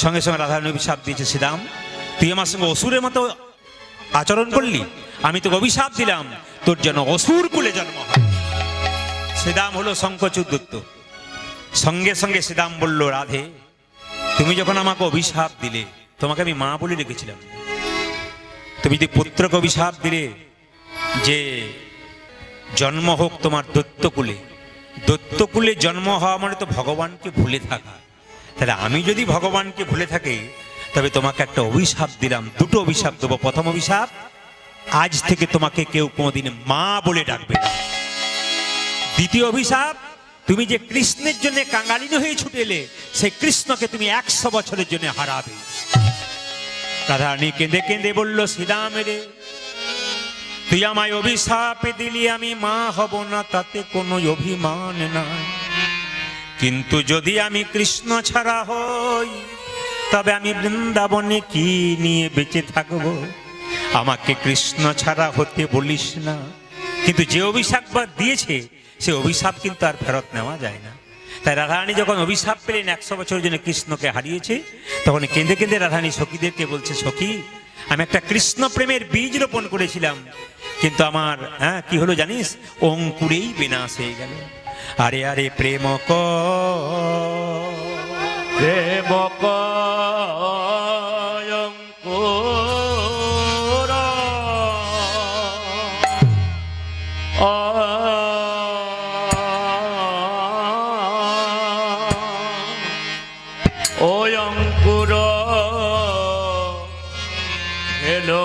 সঙ্গে সঙ্গে রাধারানী অভিশাপ দিয়েছে, শ্রীরাম তুই আমার সঙ্গে অসুরের মতো আচরণ করলি, আমি তোকে অভিশাপ দিলাম তোর যেন অসুর কুলে জন্ম হয়। শ্রীরাম হলো শঙ্খচূড়। সঙ্গে সঙ্গে শ্রীরাম বলল, রাধে তুমি যখন আমাকে অভিশাপ দিলে, তোমাকে আমি মা বলে রেখেছিলাম, তুমি যদি পুত্রকে অভিশাপ দিলে যে জন্ম হোক তোমার দৈত্যকুলে, দৈত্যকুলে জন্ম হওয়া মানে তো ভগবানকে ভুলে থাকা। তাহলে আমি যদি ভগবানকে ভুলে থাকি, তবে তোমাকে একটা অভিশাপ দিলাম, দুটো অভিশাপ দেবো। প্রথম অভিশাপ, আজ থেকে তোমাকে কেউ কোনোদিন মা বলে ডাকবে না। দ্বিতীয় অভিশাপ, তুমি যে কৃষ্ণের জন্য কাঙ্গালিনী হয়ে ছুটে এলে, সেই কৃষ্ণকে তুমি 100 বছরের জন্য হারাবে। রাধারানী কেঁদে কেঁদে বলল, শ্রীরাম রে তুই আমায় অভিশাপে দিলি, আমি মা হব না তাতে কোনো অভিমান নাই, কিন্তু যদি আমি কৃষ্ণ ছাড়া হই, তবে আমি বৃন্দাবনে কি নিয়ে বেঁচে থাকবো? আমাকে কৃষ্ণ ছাড়া হতে বলিস না। কিন্তু যে অভিশাপ দিয়েছে, সে অভিশাপ কিন্তু আর ফেরত নেওয়া যায় না। তাই রাধারানী যখন অভিশাপ পেলেন 100 বছরের জন্য কৃষ্ণকে হারিয়েছে, তখন কেঁদে কেঁদে রাধারানী সখীদেরকে বলছে, সখী আমি একটা কৃষ্ণ প্রেমের বীজ রোপণ করেছিলাম, কিন্তু আমার কি হলো জানিস, অঙ্কুরেই বিনাশ হয়ে গেল। আরে আরে প্রেম প্রেম অঙ্কুর হেলো